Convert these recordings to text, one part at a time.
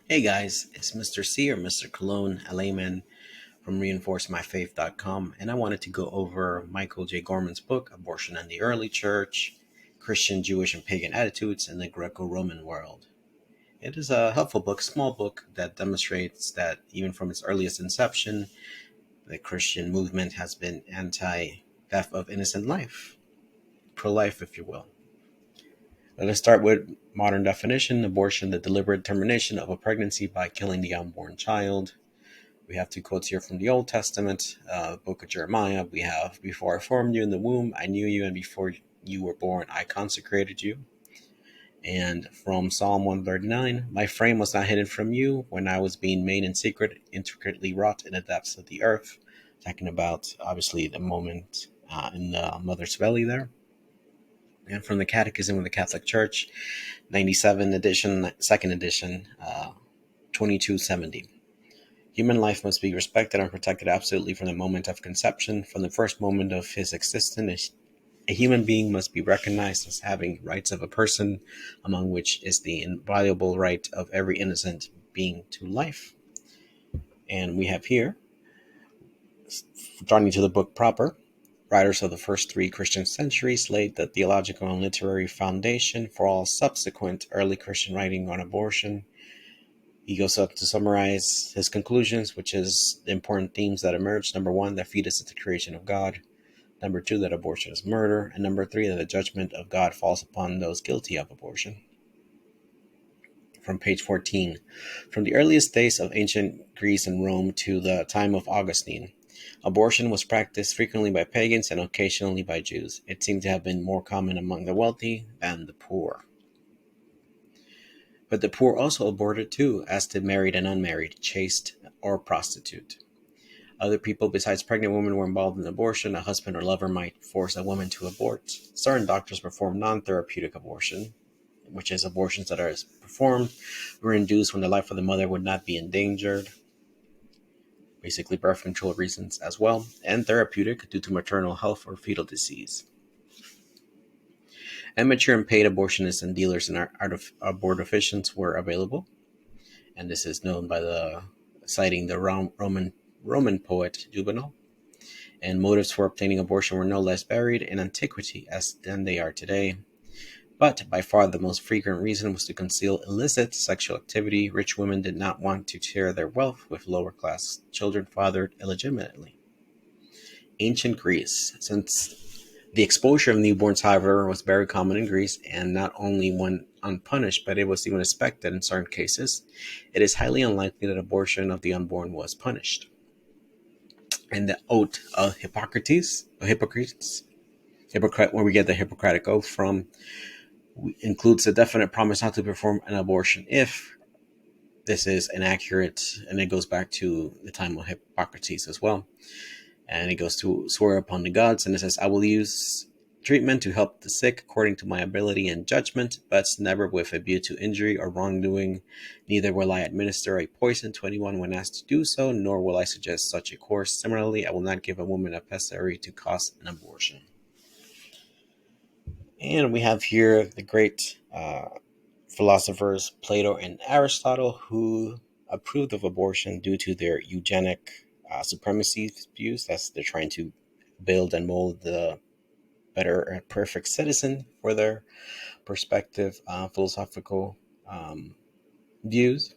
Hey guys, it's Mr.C or Mr. Cologne, a layman from reinforcemyfaith.com, and I wanted to go over Michael J. Gorman's book, Abortion in the Early Church, Christian, Jewish, and Pagan Attitudes in the Greco-Roman World. It is a helpful book, small book that demonstrates that even from its earliest inception, the Christian movement has been anti-death of innocent life, pro-life, if you will. Let us start with modern definition: abortion, the deliberate termination of a pregnancy by killing the unborn child. We have two quotes here from the Old Testament, book of Jeremiah. We have, "Before I formed you in the womb, I knew you, and before you were born, I consecrated you." And from Psalm 139, "My frame was not hidden from you when I was being made in secret, intricately wrought in the depths of the earth." Talking about, obviously, the moment in the mother's belly there. And from the Catechism of the Catholic Church, 97 edition, second edition, 2270. Human life must be respected and protected absolutely from the moment of conception. From the first moment of his existence, a human being must be recognized as having rights of a person, among which is the inviolable right of every innocent being to life. And we have here, turning to the book proper, writers of the first three Christian centuries laid the theological and literary foundation for all subsequent early Christian writing on abortion. He goes up to summarize his conclusions, which is the important themes that emerge. Number one, that fetus is the creation of God. Number two, that abortion is murder. And number three, that the judgment of God falls upon those guilty of abortion. From page 14, from the earliest days of ancient Greece and Rome to the time of Augustine, abortion was practiced frequently by pagans and occasionally by Jews. It seemed to have been more common among the wealthy than the poor. But the poor also aborted too, as did married and unmarried, chaste or prostitute. Other people besides pregnant women were involved in abortion. A husband or lover might force a woman to abort. Certain doctors perform non-therapeutic abortion, which is abortions that are performed or induced when the life of the mother would not be endangered. Basically birth control reasons as well. And therapeutic due to maternal health or fetal disease. Amateur and paid abortionists and dealers in abortifacients were available. And this is known by the citing the Roman poet Juvenal. And motives for obtaining abortion were no less buried in antiquity than they are today. But by far the most frequent reason was to conceal illicit sexual activity. Rich women did not want to share their wealth with lower class children fathered illegitimately. Ancient Greece. Since the exposure of newborns, however, was very common in Greece, and not only went unpunished, but it was even expected in certain cases, it is highly unlikely that abortion of the unborn was punished. And the oath of Hippocrates, where we get the Hippocratic oath from, includes a definite promise not to perform an abortion if this is inaccurate, and it goes back to the time of Hippocrates as well. And it goes to swear upon the gods, and it says, "I will use treatment to help the sick according to my ability and judgment, but never with a view to injury or wrongdoing. Neither will I administer a poison to anyone when asked to do so, nor will I suggest such a course. Similarly, I will not give a woman a pessary to cause an abortion." And we have here the great philosophers Plato and Aristotle, who approved of abortion due to their eugenic supremacy views. That's they're trying to build and mold the better and perfect citizen for their perspective, philosophical views.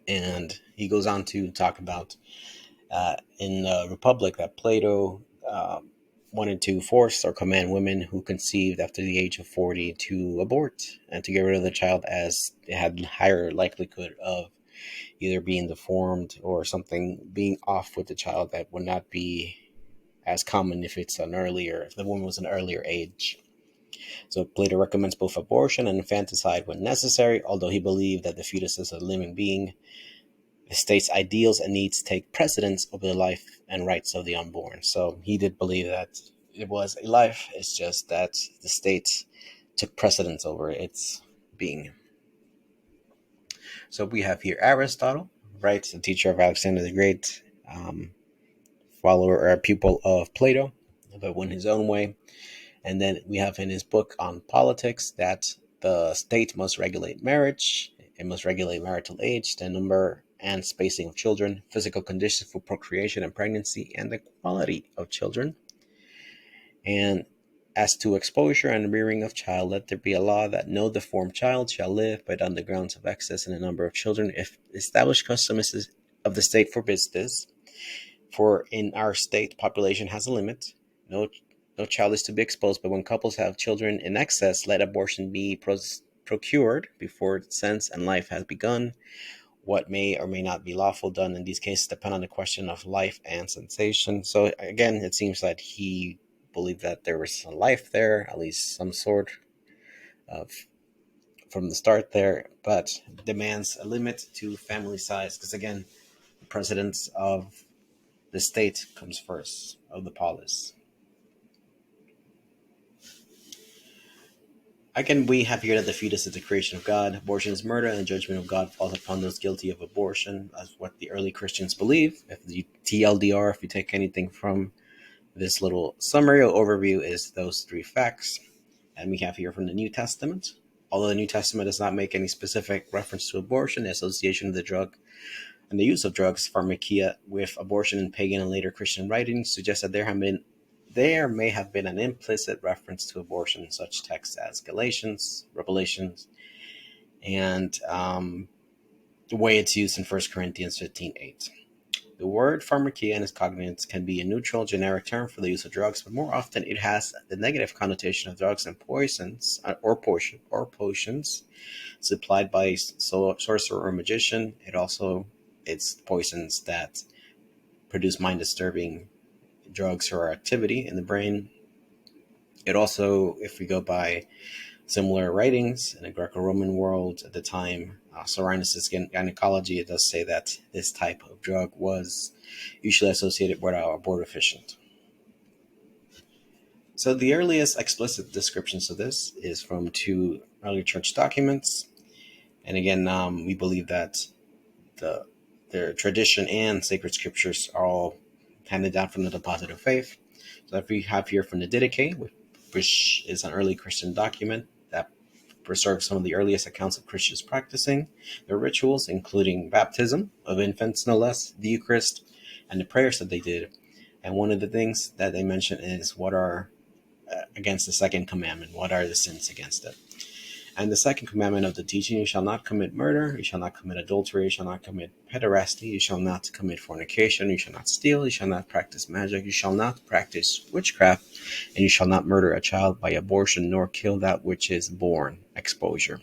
And he goes on to talk about in the Republic that Plato wanted to force or command women who conceived after the age of 40 to abort and to get rid of the child, as it had higher likelihood of either being deformed or something being off with the child that would not be as common if the woman was an earlier age. So Plato recommends both abortion and infanticide when necessary, although he believed that the fetus is a living being. The state's ideals and needs take precedence over the life and rights of the unborn. So he did believe that it was a life. It's just that the state took precedence over its being. So we have here Aristotle, right, the teacher of Alexander the Great, follower or pupil of Plato, but went his own way. And then we have in his book on politics that the state must regulate marriage. It must regulate marital age, the number and spacing of children, physical conditions for procreation and pregnancy, and the quality of children. And as to exposure and rearing of child, let there be a law that no deformed child shall live, but on the grounds of excess in the number of children, if established custom of the state forbids this. For in our state, population has a limit. No, no child is to be exposed, but when couples have children in excess, let abortion be procured before sense and life has begun. What may or may not be lawful done in these cases depend on the question of life and sensation. So again, it seems that he believed that there was a life there, at least some sort of from the start there, but demands a limit to family size because again, the precedence of the state comes first of the polis. Again, we have here that the fetus is the creation of God. Abortion is murder, and the judgment of God falls upon those guilty of abortion, as what the early Christians believe. If the TLDR, if you take anything from this little summary or overview, is those three facts. And we have here from the New Testament. Although the New Testament does not make any specific reference to abortion, the association of the drug and the use of drugs, pharmakia, with abortion in pagan and later Christian writings suggests that there may have been an implicit reference to abortion in such texts as Galatians, Revelations, and the way it's used in 1 Corinthians 15:8. The word pharmakia and its cognates can be a neutral, generic term for the use of drugs, but more often it has the negative connotation of drugs and poisons or potions supplied by sorcerer or magician. It's poisons that produce mind-disturbing drugs or activity in the brain. It also, if we go by similar writings in the Greco-Roman world at the time, Soranus' gynecology, it does say that this type of drug was usually associated with abortifacient. So the earliest explicit descriptions of this is from two early church documents. And again, we believe that their tradition and sacred scriptures are all handed down from the deposit of faith. So if we have here from the Didache, which is an early Christian document that preserves some of the earliest accounts of Christians practicing their rituals, including baptism of infants, no less, the Eucharist, and the prayers that they did. And one of the things that they mention is what are against the second commandment, what are the sins against it. And the second commandment of the teaching, you shall not commit murder, you shall not commit adultery, you shall not commit pederasty, you shall not commit fornication, you shall not steal, you shall not practice magic, you shall not practice witchcraft, and you shall not murder a child by abortion, nor kill that which is born. Exposure.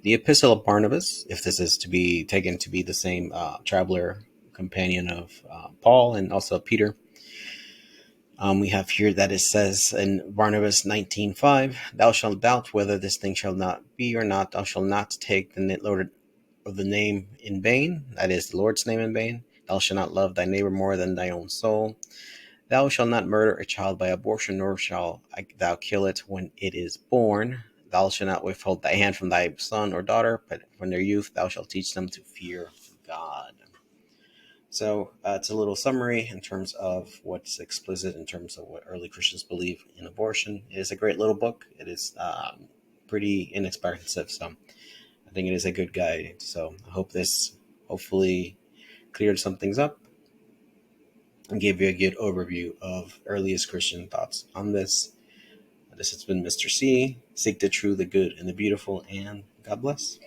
The Epistle of Barnabas, if this is to be taken to be the same traveler companion of Paul and also Peter, we have here that it says in Barnabas 19:5, thou shalt doubt whether this thing shall not be or not. Thou shalt not take the Lord of the name in vain, that is, the Lord's name in vain. Thou shalt not love thy neighbor more than thy own soul. Thou shalt not murder a child by abortion, nor shalt thou kill it when it is born. Thou shalt not withhold thy hand from thy son or daughter, but from their youth thou shalt teach them to fear God. So it's a little summary in terms of what's explicit in terms of what early Christians believe in abortion. It is a great little book. It is pretty inexpensive, so I think it is a good guide. So I hope this hopefully cleared some things up and gave you a good overview of earliest Christian thoughts on this. This has been Mr. C. Seek the true, the good, and the beautiful, and God bless.